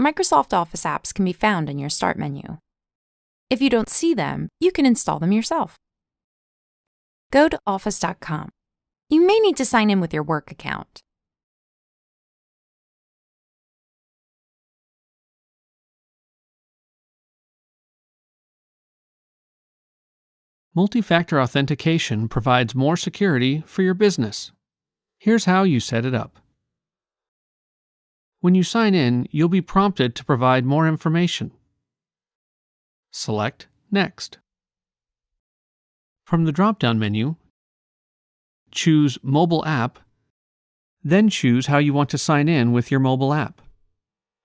Microsoft Office apps can be found in your Start menu. If you don't see them, you can install them yourself. Go to office.com. You may need to sign in with your work account. Multi-factor authentication provides more security for your business. Here's how you set it up. When you sign in, you'll be prompted to provide more information. Select Next. From the drop-down menu, choose Mobile App, then choose how you want to sign in with your mobile app.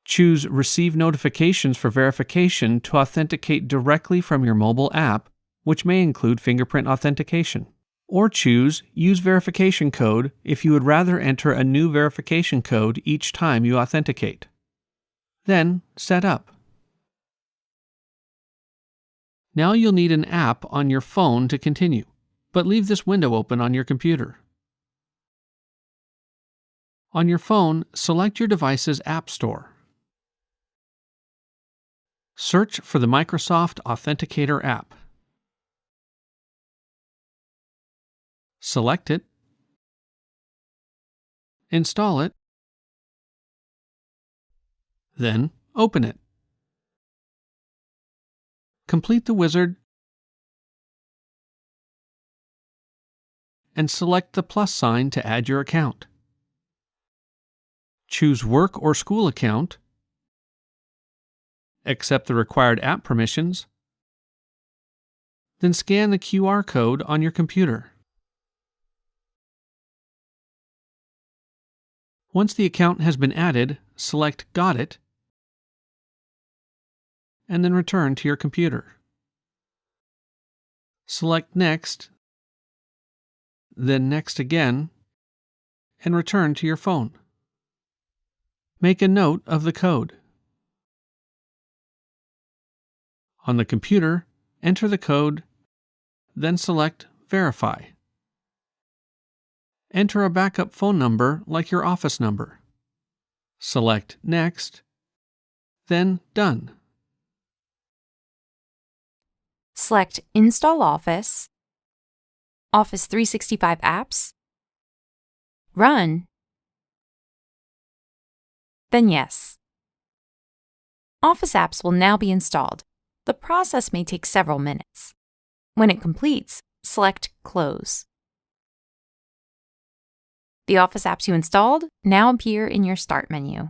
Choose Receive Notifications for verification to authenticate directly from your mobile app, which may include fingerprint authentication. Or choose Use Verification Code if you would rather enter a new verification code each time you authenticate. Then Set Up. Now you'll need an app on your phone to continue, but leave this window open on your computer. On your phone, select your device's App Store. Search for the Microsoft Authenticator app. Select it, install it, then open it. Complete the wizard and select the plus sign to add your account. Choose Work or School Account, accept the required app permissions, then scan the QR code on your computer. Once the account has been added, select Got It, and then return to your computer. Select Next, then Next again, and return to your phone. Make a note of the code. On the computer, enter the code, then select Verify. Enter a backup phone number like your office number. Select Next, then Done. Select Install Office, Office 365 Apps, Run, then Yes. Office apps will now be installed. The process may take several minutes. When it completes, select Close. The Office apps you installed now appear in your Start menu.